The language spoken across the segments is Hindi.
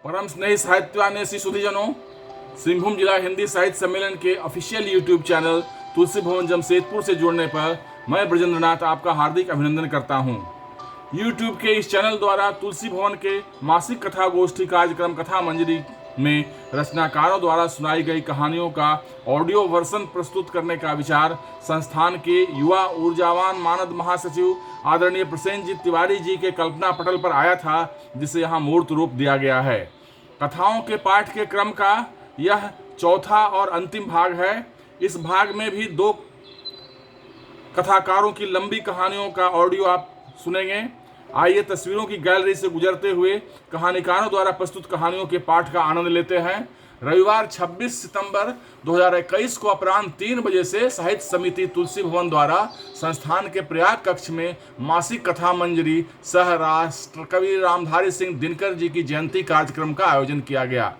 परम स्नेही साहित्यान्वेषी सुधीजनों, सिंहभूम जिला हिंदी साहित्य सम्मेलन के ऑफिशियल यूट्यूब चैनल तुलसी भवन जमशेदपुर से जुड़ने पर मैं ब्रजेंद्र नाथ आपका हार्दिक अभिनंदन करता हूं। यूट्यूब के इस चैनल द्वारा तुलसी भवन के मासिक कथा गोष्ठी कार्यक्रम कथा मंजरी में रचनाकारों द्वारा सुनाई गई कहानियों का ऑडियो वर्जन प्रस्तुत करने का विचार संस्थान के युवा ऊर्जावान मानद महासचिव आदरणीय प्रसेनजीत तिवारी जी के कल्पना पटल पर आया था, जिसे यहाँ मूर्त रूप दिया गया है। कथाओं के पाठ के क्रम का यह चौथा और अंतिम भाग है। इस भाग में भी दो कथाकारों की लंबी कहानियों का ऑडियो आप सुनेंगे। आइए तस्वीरों की गैलरी से गुजरते हुए कहानीकारों द्वारा प्रस्तुत कहानियों के पाठ का आनंद लेते हैं। रविवार 26 सितंबर 2021 को अपराह्न 3 बजे से साहित्य समिति तुलसी भवन द्वारा संस्थान के प्रयाग कक्ष में मासिक कथा मंजरी सह राष्ट्र कवि रामधारी सिंह दिनकर जी की जयंती कार्यक्रम का आयोजन किया गया।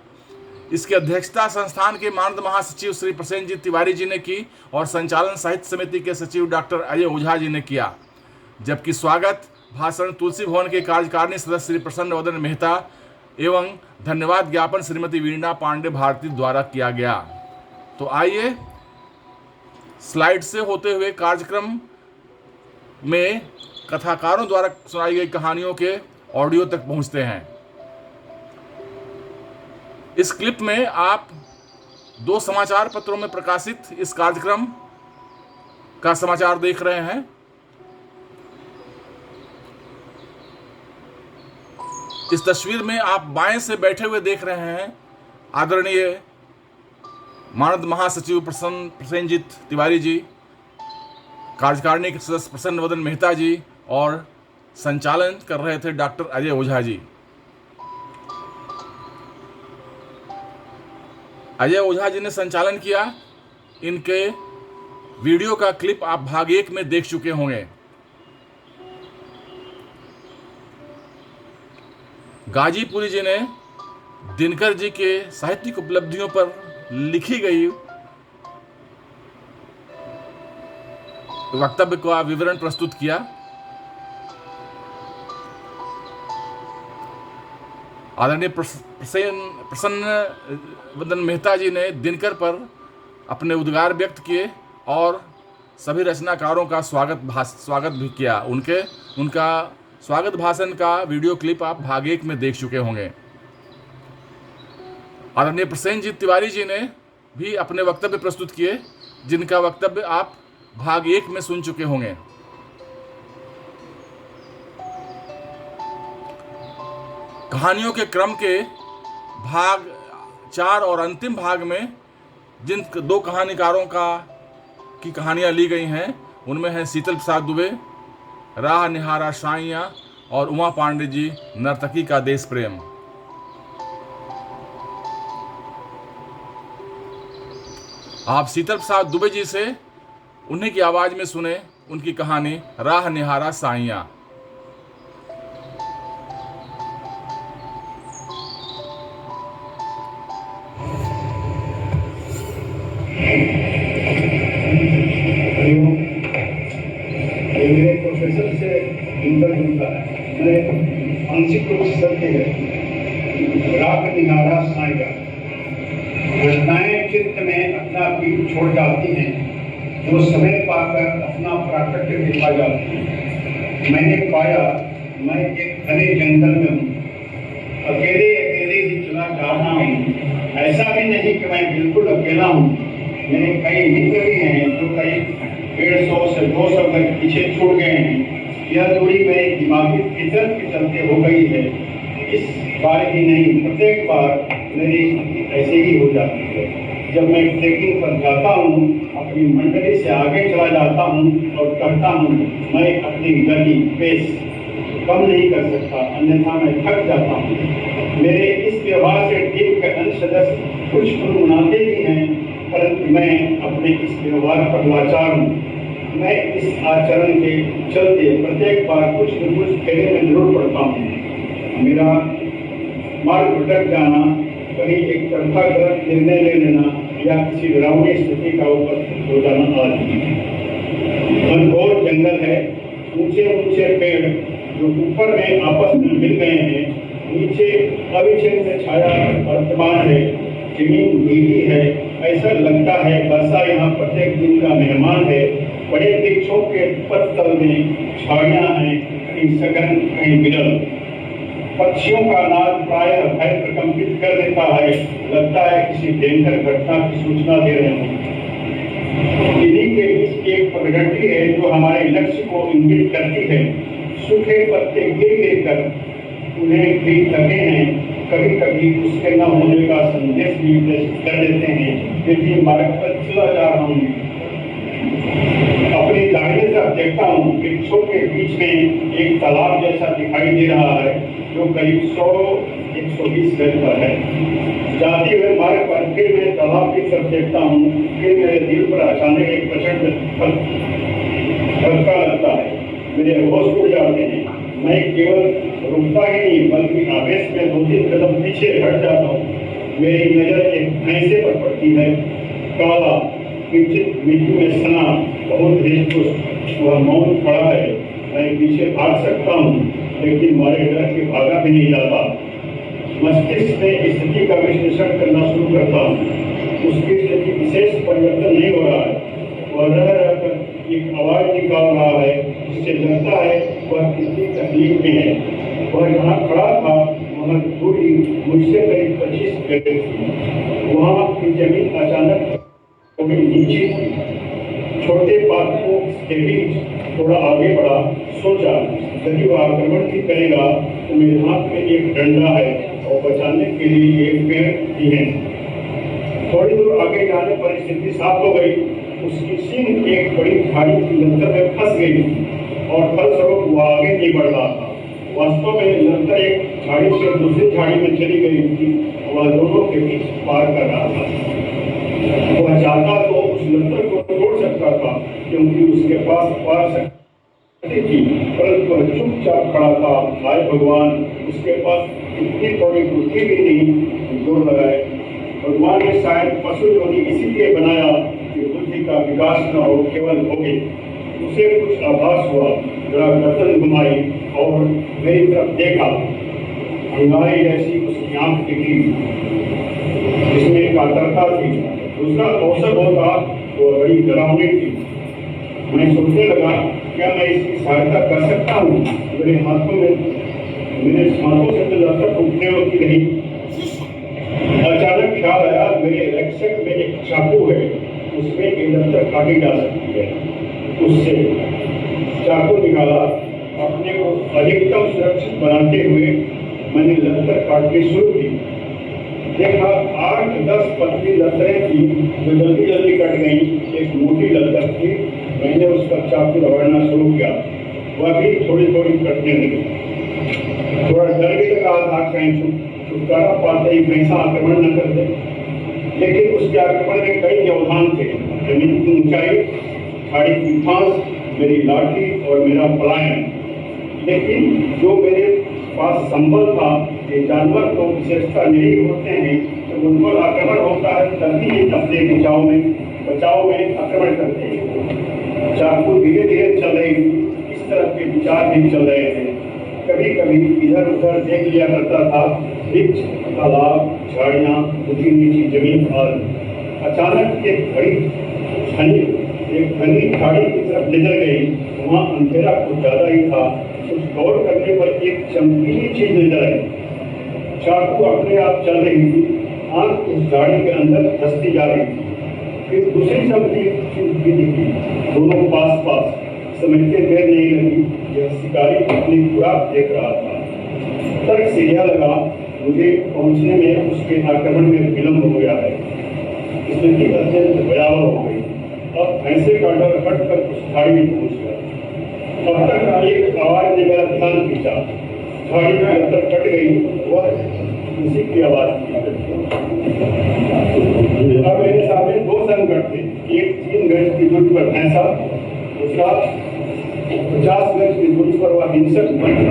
इसकी अध्यक्षता संस्थान के मानद महासचिव श्री प्रसेनजीत तिवारी जी ने की और संचालन साहित्य समिति के सचिव डॉक्टर अजय ओझा जी ने किया, जबकि स्वागत भाषण तुलसी भवन के कार्यकारिणी सदस्य श्री प्रसन्न वदन मेहता एवं धन्यवाद ज्ञापन श्रीमती वीणा पांडे भारती द्वारा किया गया। तो आइए स्लाइड से होते हुए कार्यक्रम में कथाकारों द्वारा सुनाई गई कहानियों के ऑडियो तक पहुंचते हैं। इस क्लिप में आप 2 समाचार पत्रों में प्रकाशित इस कार्यक्रम का समाचार देख रहे हैं। इस तस्वीर में आप बाएं से बैठे हुए देख रहे हैं आदरणीय मानद महासचिव प्रसेनजीत तिवारी जी, कार्यकारिणी के सदस्य प्रसन्न वदन मेहता जी और संचालन कर रहे थे डॉक्टर अजय ओझा जी। अजय ओझा जी ने संचालन किया। इनके वीडियो का क्लिप आप भाग 1 में देख चुके होंगे। गाजीपुरी जी ने दिनकर जी के साहित्यिक उपलब्धियों पर लिखी गई वक्तव्य का विवरण प्रस्तुत किया। आदरणीय प्रसन्न वदन मेहता जी ने दिनकर पर अपने उद्गार व्यक्त किए और सभी रचनाकारों का स्वागत भी किया। उनका स्वागत भाषण का वीडियो क्लिप आप भाग 1 में देख चुके होंगे। आदरणीय प्रसेनजीत तिवारी जी ने भी अपने वक्तव्य प्रस्तुत किए, जिनका वक्तव्य आप भाग 1 में सुन चुके होंगे। कहानियों के क्रम के भाग 4 और अंतिम भाग में जिन 2 कहानीकारों की कहानियां ली गई हैं, उनमें है शीतल प्रसाद दुबे राह निहारा साइयां और उमा पांडे जी नर्तकी का देश प्रेम। आप शीतल प्रसाद दुबे जी से उन्हीं की आवाज में सुने उनकी कहानी राह निहारा साइयां। प्रोफेसर से इंटरव्यू का मैं आंशिक रूप से सत्य है। राग निहारा साइया घटनाएं चित्त में अपना पीठ छोड़ जाती हैं, जो समय पाकर अपना प्राकट्य दिखा जाती है। मैंने पाया मैं एक घने जंगल में हूँ, अकेले अकेले ही चला जा रहा हूँ। ऐसा भी नहीं कि मैं बिल्कुल अकेला हूँ। मेरे कई मित्र भी हैं जो कई 150 से 200 गज पीछे छूट गए हैं। यह दूरी मेरे दिमागी फितरत के चलते हो गई है। इस बार ही नहीं, प्रत्येक बार मेरी ऐसे ही हो जाती है। जब मैं ट्रेकिंग पर जाता हूँ, अपनी मंडली से आगे चला जाता हूँ और कहता हूँ मैं अपनी गति पेश कम नहीं कर सकता, अन्यथा मैं थक जाता हूँ। मेरे इस व्यवहार से टीम के अन्य सदस्य कुछ गुनगुनाते भी हैं, परंतु मैं अपने इस व्यवहार पर लाचार हूँ। मैं इस आचरण के चलते प्रत्येक बार कुछ न कुछ फेरे में जरूर पड़ता हूँ। मेरा मार्ग भटक जाना, कहीं एक तरफा गलत निर्णय ले लेना या किसी डरावनी स्थिति का उपस्थित हो जाना आदि। घनघोर जंगल है, ऊंचे ऊंचे पेड़ जो ऊपर में आपस में मिल गए हैं, नीचे अविच्छिन्न छाया वर्तमान है, जमीन नीली है, ऐसा लगता है वर्षा यहाँ प्रत्येक दिन का मेहमान है। बड़े वृक्षों के पत्तल में झाड़ियाँ हैं, कहीं सघन कहीं विरल। पक्षियों का नाद प्रायः भय प्रकंपित कर देता है, लगता है किसी भयंकर घटना की सूचना दे रहे हैं। इन्हीं के बीच एक पगडंडी है जो हमारे लक्ष्य को इंगित करती है। सूखे पत्ते गिर गिर कर उन्हें भी थके हैं, कभी कभी उसके न होने का संदेश भी प्रेषित कर देते हैं। यदि मार्ग पर चला जा रहा हूँ, अपनी दाहिने तरफ देखता हूँ, वृक्षों के बीच में एक तालाब जैसा दिखाई दे रहा है जो करीब 100-120 गज पर है। जाते हुए मार्ग पर फिर मैं तालाब की तरफ देखता हूँ, फिर मेरे दिल पर अचानक एक प्रचंड धक्का लगता है, मेरे होश उड़ जाते हैं। मैं केवल रुकता ही नहीं बल्कि आवेश में 2-3 कदम पीछे हट जाता हूँ। मेरी नजर एक भैंसे पर पड़ती है, काला किंचित मिट्टी में सना, बहुत हृष्ट। वह मौन खड़ा है। मैं पीछे भाग सकता हूँ लेकिन मारे डर के भागा भी नहीं जाता। मस्तिष्क में स्थिति का विश्लेषण करना शुरू करता हूँ। उसकी स्थिति विशेष परिवर्तन नहीं हो रहा है। वह रह रहकर एक आवाज निकाल रहा है जिससे लगता है वह किसी तकलीफ में है। वह जहाँ खड़ा था वह दूरी मुझसे करीब 25 गज थी। वहाँ की जमीन अचानक थोड़ी नीची थी। छोटे पाथों के बीच थोड़ा आगे बढ़ा, सोचा यदि वह आक्रमण भी करेगा तो मेरे हाथ में एक डंडा है और बचाने के लिए एक पेड़ भी है। थोड़ी दूर आगे जाने पर स्थिति साफ हो गई। उसकी सींग एक बड़ी झाड़ी की लंतर में फंस गई और फलस्वरूप वह आगे नहीं बढ़ रहा था। वास्तव में लंतर एक झाड़ी से दूसरी झाड़ी में चली गई थी। वह दोनों के बीच पार कर रहा था। वह चाहता तो उस लंतर को तोड़ सकता था क्योंकि उसके पास पार सकती थी, परंतु वह चुपचाप खड़ा था। हाय भगवान, उसके पास इतनी थोड़ी बुद्धि भी नहीं जोर लगाए। भगवान ने शायद पशु योनि इसीलिए बनाया कि बुद्धि का विकास न हो, केवल भोगे। उसे कुछ आभास हुआ, जरा गर्दन घुमाई और मेरी तरफ देखा। अंगारी जैसी उसकी आंख दिखी जिसमें कातरता थी। दूसरा अवसर होगा वो बड़ी डरावनी थी। मैं सोचने लगा क्या मैं इसकी सहायता कर सकता हूँ। मेरे हाथों से तो लड़का उठने होती रही। अचानक ख्याल आया मेरे रक्षक में एक चाकू है, उसमें एक लड़का काटी जा सकती है। उससे चाकू निकाला। अपने को अधिकतम सुरक्षित बनाते हुए मैंने लड़का काटनी शुरू की। देखा 8-10 पतली लतरें थी जो जल्दी जल्दी कट गई। एक मोटी लतर थी। मैंने उसका चाकू रगड़ना शुरू किया। वह भी थोड़ी थोड़ी कटने लगी। थोड़ा डर भी लगा था कहीं छुटकारा पाते ही भैंसा आक्रमण न कर दे, लेकिन उसके आक्रमण में कई व्यवधान थे। जमीन की ऊंचाई, झाड़ी की फांस, मेरी लाठी और मेरा पलायन। लेकिन जो मेरे पास संबल था, ये जानवर तो विशेषता नहीं होते हैं, जब उन पर आक्रमण होता है तभी ये अपने बचाव में आक्रमण करते हैं। चाकू धीरे धीरे चल रही थी। इस तरह के विचार भी चल रहे थे। कभी कभी इधर उधर देख लिया करता था, वृक्ष, तालाब, झाड़ियाँ, ऊंची नीची जमीन और अचानक एक घनी झाड़ी की तरफ नजर गई। वहाँ अंधेरा कुछ ज्यादा ही था। कुछ गौर करने पर एक चमकीली चीज नजर आई। चाकू अपने आप चल रही थी। आंख उस झाड़ी के अंदर धंसती जा रही थी। फिर दूसरी चमकीली चीज भी दिखी। दोनों पास पास। समझते देर नहीं लगी। यह शिकारी अपनी खुराक देख रहा था। तर्क से यह लगा मुझे पहुंचने में उसके आक्रमण में विलंब हो गया है। स्थिति अत्यंत भयावह हो गई। अब भैंसे का डर हटकर उस झाड़ी में पहुंच गया। तब तक एक आवाज ने मेरा ध्यान खींचा। झाड़ी में अंदर कट गई। वह किसी की आवाज थी। अब मेरे सामने 2 संकट थे। एक 3 गज की दूरी पर भैंसा, दूसरा 50 गज की दूरी पर वह हिंसक प्राणी।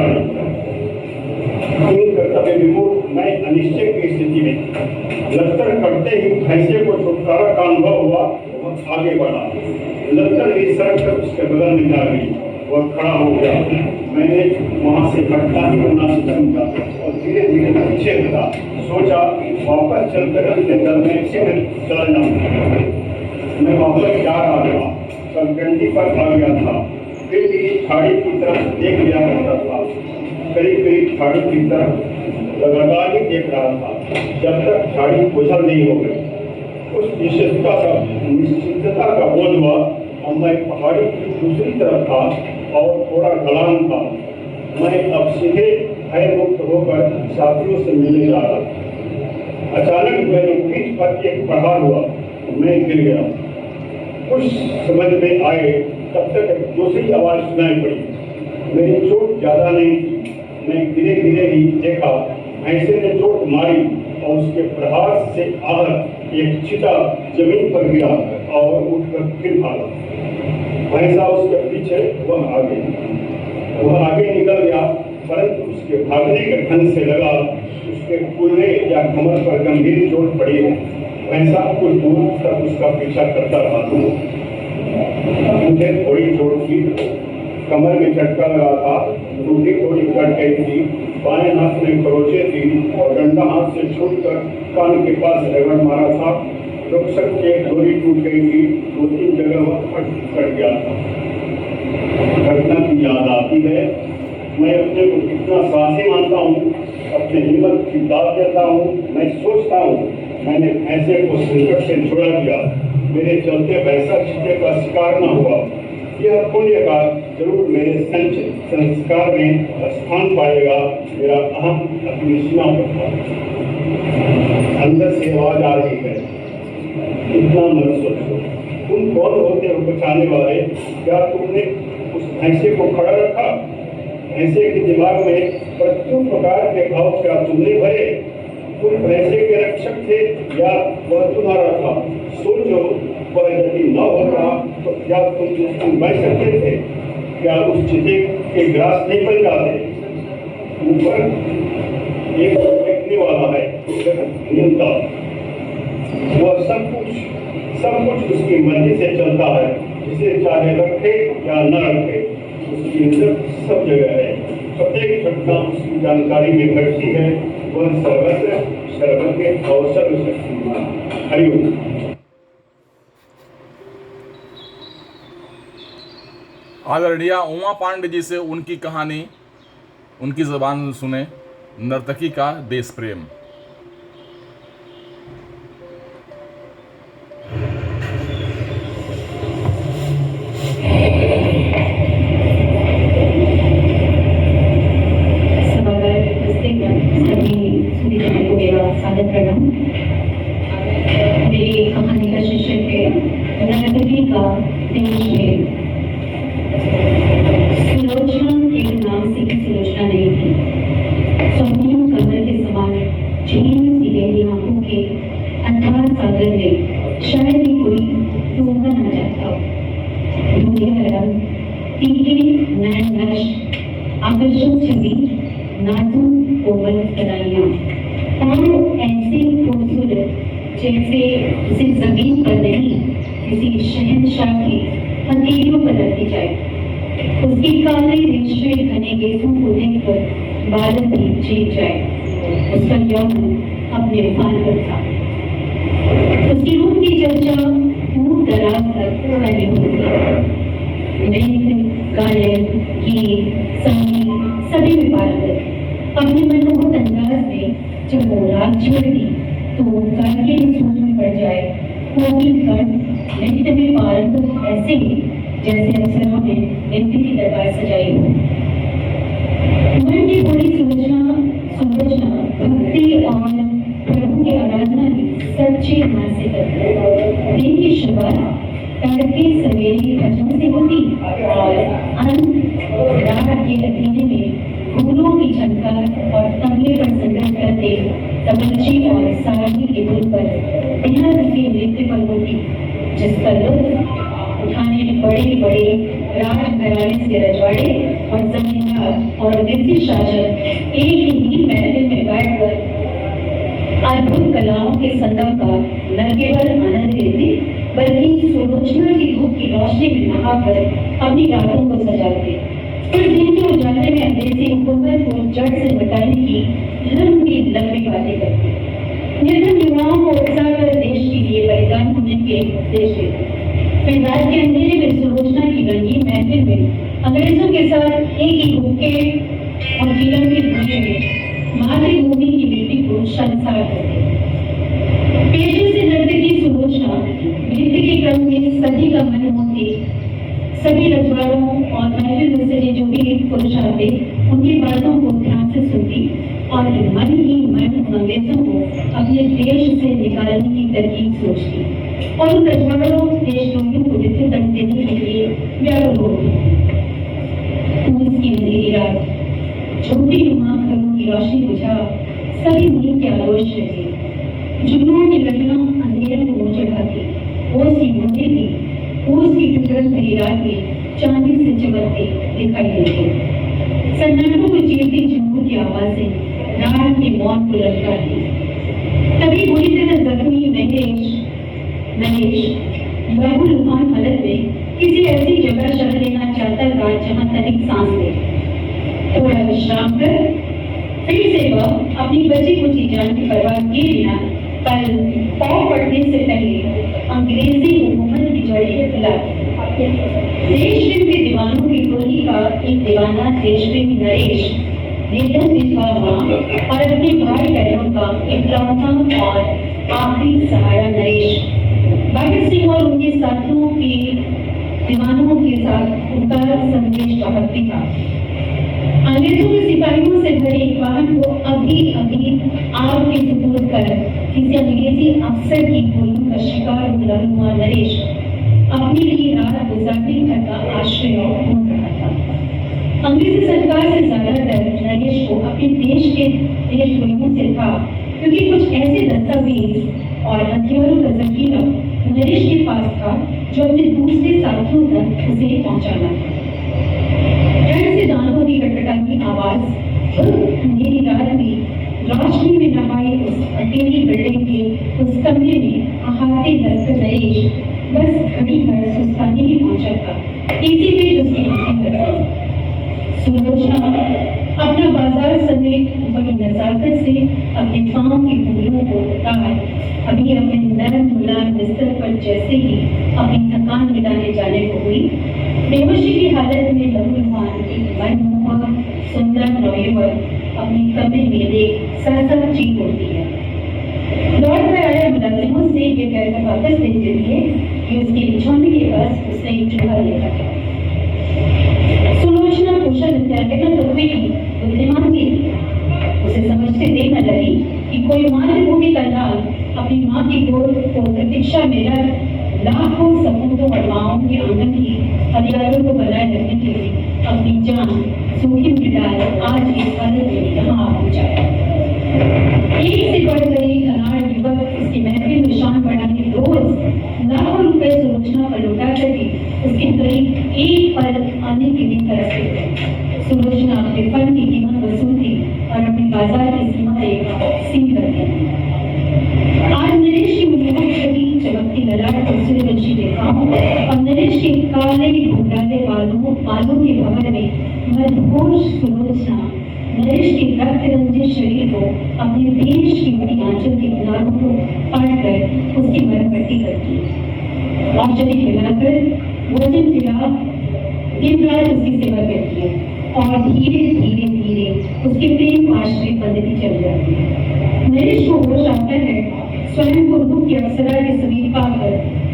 तीन कर्तव्य विमुख मैं अनिश्चय की स्थिति में। लश्कर कटते ही भैंसे को छुटकारा का अनुभव हुआ। वह आगे बढ़ा। लश्कर भी सड़क कर उसके बगल में जा गई। वह खड़ा हो गया। मैंने वहां से हटना ही होना समझा और धीरे धीरे पीछे हटा, सोचा वापस चलकर अपने दल में से चला जाऊँ। मैं वापस जा रहा था, तब गंडी पर आ गया था, फिर भी खाड़ी की तरफ देख लिया करता था। करीब करीब खाड़ी की तरफ लगातार ही देख रहा था, जब तक खाड़ी बोझल नहीं हो गई। उस निश्चितता का बोध हुआ और मैं पहाड़ी की दूसरी तरफ था और थोड़ा ढलान था। मैं अब सीधे भय मुक्त होकर साथियों से मिलने जा रहा था। अचानक मेरे पीठ पर एक प्रहार हुआ, मैं गिर गया। कुछ समझ में आए तब तक एक दूसरी आवाज सुनाई पड़ी। मेरी चोट ज्यादा नहीं थी, मैं धीरे धीरे ही देखा भैंसे ने चोट मारी और उसके प्रहार से आहत एक चीता जमीन पर गिरा और उठकर फिर भागा। भैंसा उसके पीछे, वह आगे निकल गया, परंतु उसके भागने के ढंग से लगा उसके कूल्हे या कमर पर गंभीर चोट पड़ी है। भैंसा कुछ दूर तक उसका पीछा करता रहा। मुझे थोड़ी चोट थी, कमर में झटका लगा था, टूटी थोड़ी कट गई थी, बाएं हाथ में खरोचे थी और डंडा हाथ से छूटकर कान के पास रगड़ मारा था। रुकसक की एक डोरी टूट गई थी, 2-3 जगह वह कट गया था। घटना की याद आती है, मैं अपने को कितना साहसी मानता हूँ, अपने हिम्मत की दाद देता हूँ। मैं सोचता हूँ मैंने ऐसे को संकट से छुड़ा दिया, मेरे चलते वैसा चीते का शिकार न हुआ। यह पुण्य का जरूर मेरे संस्कार में स्थान पाएगा। मेरा अहम अपनी सीमा पर था। अंदर से आवाज आ रही है, इतना मत सोचो। तुम कौन होते हो बचाने वाले? क्या तुमने उस भैंसे को खड़ा रखा? भैंसे के दिमाग में प्रत्येक प्रकार के भाव क्या तुमने भरे? तुम भैंसे के रक्षक थे या वह तुम्हारा था? सोचो, वह यदि न होता तो क्या तुम बच सकते थे? क्या उस चिते के ग्रास नहीं बन जाते? ऊपर एक देखने वाला है, न्यूनता। वह सब कुछ उसकी मर्जी से चलता है, जिसे चाहे रखे या न रखे, उसकी नजर सब जगह है। प्रत्येक घटना उसकी जानकारी में घटती है। वह सर्वज्ञ और सर्वशक्तिमान। हरिओम। आदरणीय उमा पांडे जी से उनकी कहानी, उनकी ज़बान सुने, नर्तकी का देश प्रेम। स्वागत प्रणाम। मेरी कहानी का शीर्षक है नर्तकी का देश प्रेम। सुलोचना एक नाम से की सुलोचना नहीं थी। स्वप्न कमल के समान झील सी गहरी आंखों के अथाह सागर में शायद ही कोई डूबना न चाहता। दूधिया रंग, तीखे नैन नक्श, आकर्षक छवि, नाजुक कोमल कलाइयाँ, और ऐसे खूबसूरत जैसे उसे जमीन पर नहीं किसी शहंशाह की हथेलियों पर रखी जाए। उसके काले रेशमे घने केसों को देखकर बालक भी जीत जाए। उसका यौवन अपने उफान पर था। उसकी रूप की चर्चा दूर दराज तक फैली हुई थी। नृत्य, गायन, गीत, संगीत सभी में पारंगत। अपने मनमोहक अंदाज में जब वो राग छेड़ती तो गायकी की सोच में पड़ जाए। कोकिल कण नृत्य में पारंगत ऐसे ही जैसे अप्सराओं ने नृत्य की दरबार सजाई हो। मन की बड़ी सुलोचना भक्ति और प्रभु की आराधना की सच्ची मानसिकता। दिन की शुरुआत तड़के सवेरे भजन से होती और अंत रात के अधीने में फूलों की झनकार और तबले पर संगत करते तबलची और सारंगी के धुन पर बिना किसी नृत्य पर होती, जिस पर लुत्फ उठाने बड़े बड़े राज घराने से रजवाड़े और जमींदार और नृत्य शासक एक ही महफिल में बैठकर अद्भुत कलाओं के संगम का न केवल आनंद लेते बल्कि सुलोचना की धूप की रोशनी में नहाकर अपनी रातों को सजाते। फिर दिन के उजाले में अंग्रेजी हुकूमत को जड़ से मिटाने की लंबी युवाओं को उकसाकर देश के लिए बलिदान होने के उपदेश देते। फिर रात के अंधेरे में सुलोचना की रंगीन महफिल में अंग्रेजों के साथ एक ही भूखे और जीवन के धुएं में मातृभूमि की बेटी को शर्मसार करते। पेशे से नर्तकी सुलोचना नृत्य के क्रम में सभी का मन मोहती, सभी रजवाड़ों और महफिल में से जो भी पुरुष आते उनकी बातों को ध्यान से सुनती और मन ही मन अंग्रेजों को अपने देश से निकालने की तरकीब सोचती और उन रजवाड़ों देशद्रोहियों को मृत्यु दंड देने के लिए व्याकुल होती। उसकी अंधेरी रात छोटी नुमा घरों की रोशनी बुझा सभी नींद के आलोच रहे। जुगनुओं की लड़ियां अंधेरे को मुंह चढ़ाती, ओस की बूंदें भी ओस की टुकड़न भरी रात में चांदी से चमकते दिखाई देते। सन्नाटों को चीरती झुमरू की आवाजें रात के मौन को ललकारती। तभी बुरी तरह जख्मी नरेश लहूलुहान हालत में किसी ऐसी जगह शरण लेना चाहता था जहां तनिक सांस ले। थोड़ा विश्राम कर फिर से वह अपनी बची कुची जान की परवाह किए बिना कल पाँव पड़ने से पहले अंग्रेजी हुकूमत की जड़ें फैलाती। देश प्रेम के दीवानों की टोली का एक दीवाना देश प्रेमी नरेश निर्धन विधवा मां और अपने भाई बहनों का इकलौता और आखिरी सहारा नरेश भगत सिंह और उनके साथियों के दीवानों के साथ उनका संदेश वाहक भी था। अंग्रेजों के सिपाहियों से भरे एक वाहन को अभी आग के सुपुर्द कर किसी अंग्रेजी अफसर की गोलियों का शिकार हुआ नरेश अपने लिए रात गुजारने घर का आश्रय ढूंढ रहा था। अंग्रेजी सरकार से ज्यादा डर नरेश को अपने देश के देशद्रोहियों से था, क्योंकि कुछ ऐसे दस्तावेज और हथियारों का जखीरा नरेश के पास था जो अपने दूसरे साथियों तक उसे पहुंचाना था। डर से दांतों की कटकटाती आवाज अंधेरी रात में रोशनी में नहाए उस अकेली बिल्डिंग के उस कमरे में आहाते दर्द नरेश बस घड़ी भर सुस्ताने ही पहुंचा था। इसी पे उसकी आंखें सुलोचना अपना बाजार समेत बड़ी नजाकत से अपने पांव की उंगलियों को उतार अभी अपने नरम मुलायम बिस्तर पर जैसे ही अपनी थकान मिटाने जाने को हुई, बेहोशी की हालत में लहूलुहान एक मनमोहक सुंदर नौयुवक अपने कमरे में देख सहसा चीख उठती है। लौट कर आया मुलाजिमों से ये कहकर वापस देते हुए कि उसके बिछौने के पास उसने एक चूल्हा देखा था। सुलोचना कुशल विद्यार्थी तो हुई बुद्धिमान भी उसे समझते देर न लगी कि कोई मातृभूमि का लाल अपनी माँ की गोद को प्रतीक्षा में रख लाखों सपूतों और माओं के आंगन की हरियालियों को बनाए रखने के लिए अपनी जान जोखिम में डाल आज इस हालत में यहाँ पहुंचा है। एक से बढ़कर एक अनाड़ युवक उसकी महफिल में शान बढ़ाने रोज लाखों रुपए सुलोचना पर लौटा कर भी उसके करीब एक पल आने के लिए तरसते थे। सुलोचना अपने फल की कीमत वसूलती और अपने बाजार की सीमा रेखा सील करती। आज नरेश की मुहूर्त छवि चमकती ललाट पर सूर्यवंशी रेखाओं और नरेश के काले घुंघराले बालों के भंवर में मदहोश सुलोचना नरेश के रक्त रंजित शरीर को अपने देश की बड़ी आंचल के किनारों को पकड़कर उसकी मरहमती करती है और जब खिलाकर भोजन खिला दिन रात उसकी सेवा करती है और धीरे धीरे धीरे उसके प्रेम आश्रय पद्धति चल जाती है। नरेश को होश आता है, स्वयं को रूप की अप्सरा के समीप पाकर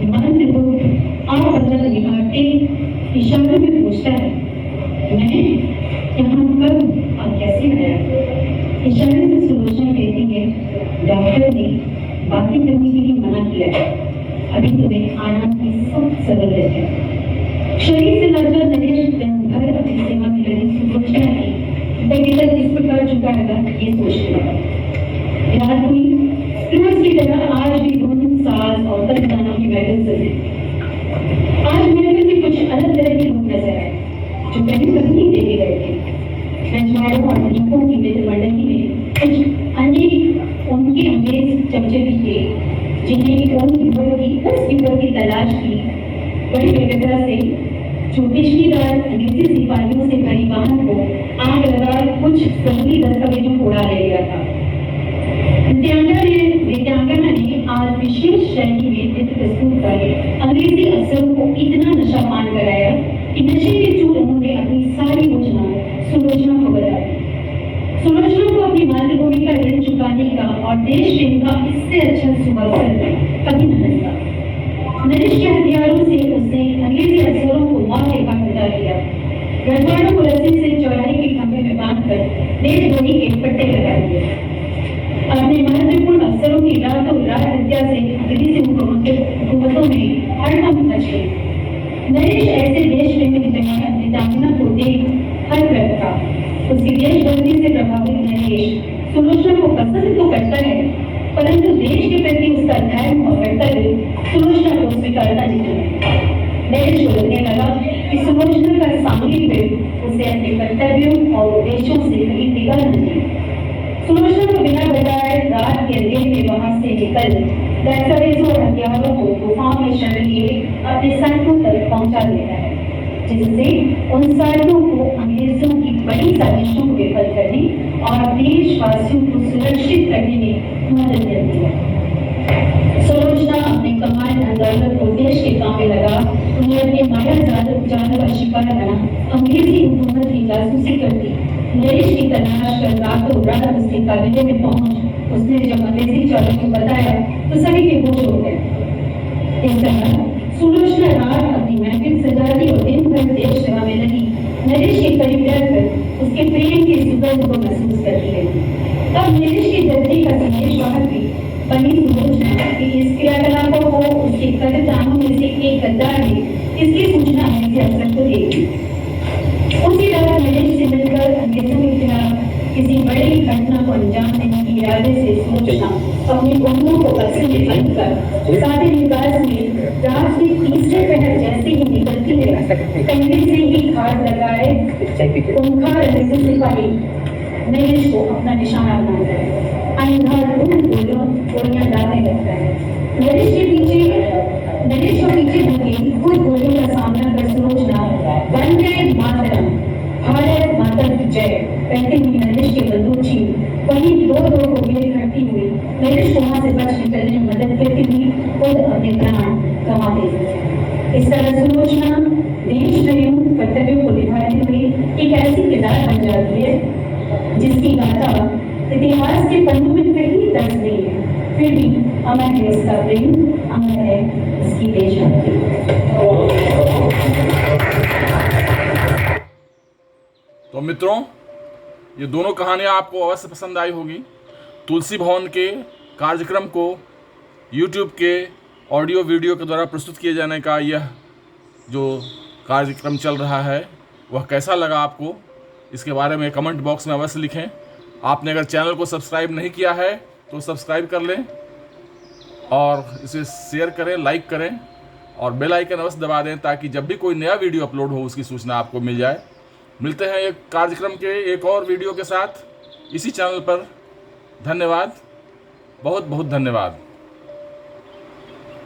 मंद रूप आप बदल निभाते इशारों में पूछता है, मैं यहाँ कब और कैसे आया? इशारे से सुलोचना कहती है, डॉक्टर ने बातें करने के लिए मना किया है, अभी तुम्हें आना की सख्त जरूरत है। शरीर से लड़कर नरेश दिन भर अपनी सेवा में लगी सुलोचना की बेगिलत इस प्रकार झुकाएगा ये सोचती है। रात हुई, रोज की तरह आज भी धुन साज और तर्जमानों की महफिल चली। आज महफिल में कुछ अलग तरह के लोग नजर आए जो कभी नहीं देखे गए थे। रजवाड़ों और मलिकों की मित्र मंडली में कुछ अनेक उनके अंग्रेज चमचे भी थे जिन्हें उस युवक की तलाश की बड़ी व्यग्रता से, जो पिछली रात अंग्रेजी सिपाहियों से भरी वाहन को आग लगा कुछ जरूरी दस्तावेजों को उड़ा ले गया था। नित्यानंद ने नृत्यांगना ने आज विशेष शैली में नृत्य प्रस्तुत कर अंग्रेजी अफसरों को इतना नशा पान कराया कि नशे के चूर उन्होंने अपनी सारी योजना सुलोचना को बताई। सुलोचना को अपनी मातृभूमि का ऋण चुकाने का और देश प्रेम का इससे अच्छा सुअवसर कभी न मिलता। नरेश के हथियारों से उसने अंग्रेजी अफसरों को मौत के घाट उतार दिया। रजवाड़ों को रस्सी से चौराहे के खंभे में बांधकर डेढ़ धोनी के पट्टे लगा दिए। अपने महत्वपूर्ण अफसरों की रातों रात हत्या से अंग्रेजी हुकूमतों में हड़कंप मच गई। नरेश ऐसे देश प्रेमी नृत्यांगना को देख हतप्रभ था। उसकी देशभक्ति से प्रभावित नरेश सुलोचना को पसंद तो करता है, परंतु देश के प्रति उसका धर्म और कर्तव्य सुलोचना को स्वीकारता नहीं है। नरेश को लगने लगा कि सुलोचना का सामूहिक प्रेम उसे अपने कर्तव्यों और उद्देश्यों से कहीं निकल नहीं। सुलोचना को बिना बताए रात के अंधेरे में वहां से निकल दस्तावेजों और हथियारों को तूफान में शरण लिए अपने साथियों तक पहुंचा देता है, जिससे उन साथियों को अंग्रेजों की बड़ी साजिशों को विफल करने और देशवासियों को सुरक्षित रखने में मदद मिलती है। सुलोचना अपने कमाल दौलत को देश के काम में लगा। उन्हें अपने माया जाल का शिकार बना अंग्रेजी हुकूमत की जासूसी करती। नरेश की तलाश कर रातों रात उसके काबिले में पहुंच उसने जब अंग्रेजी चौलों को बताया तो सभी के होश हो गए। इस तरह सुलोचना रात अपनी महफिल सजाती और दिन भर देश सेवा में लगी नरेश के करीब रहकर उसके प्रेम की सुगंध को महसूस करती रही। तब नरेश की धरती का संदेश वाहक भी बनी सुलोचना कि इस क्रियाकलापों को उसके कर्तव्यों में से एक गद्दार ने इसकी सूचना अंग्रेजी अफसर को दी। उसी रात नरेश से मिलकर अंग्रेजों के खिलाफ किसी बड़ी घटना को अंजाम देने के इरादे से सुलोचना अपनी उंगलियों को बक्से में बंद कर सादे निकास में रात के तीसरे पहर जैसे ही निकलती है पहले से ही घाट लगाए खूंखार अंग्रेजी सिपाही नरेश को अपना निशाना बनाता है। अंधार उन गोलियां डालने लगता है। नरेश को पीछे धकेल खुद गोलियों का सामना कर सुलोचना वंदे मातरम भारत माता की जय कहते हुए नरेश के बंदूक छीन वहीं दो गोलियां करती हुई नरेश को वहां से बच निकलने में मदद करती हुई खुद अपने प्राण गंवा देती है। इस तरह सुलोचना देश प्रेम कर्तव्यों को निभाते हुए एक ऐसी किरदार बन जाती है जिसकी गाथा इतिहास के पन्नों में कहीं दर्ज नहीं है, फिर भी अमर है उसका प्रेम, अमर है उसकी देशभक्ति। तो मित्रों, ये दोनों कहानियाँ आपको अवश्य पसंद आई होगी। तुलसी भवन के कार्यक्रम को YouTube के ऑडियो वीडियो के द्वारा प्रस्तुत किए जाने का यह जो कार्यक्रम चल रहा है वह कैसा लगा आपको, इसके बारे में कमेंट बॉक्स में अवश्य लिखें। आपने अगर चैनल को सब्सक्राइब नहीं किया है तो सब्सक्राइब कर लें और इसे शेयर करें, लाइक करें और बेल आइकन अवश्य दबा दें ताकि जब भी कोई नया वीडियो अपलोड हो उसकी सूचना आपको मिल जाए। मिलते हैं एक कार्यक्रम के एक और वीडियो के साथ इसी चैनल पर। धन्यवाद, बहुत बहुत धन्यवाद।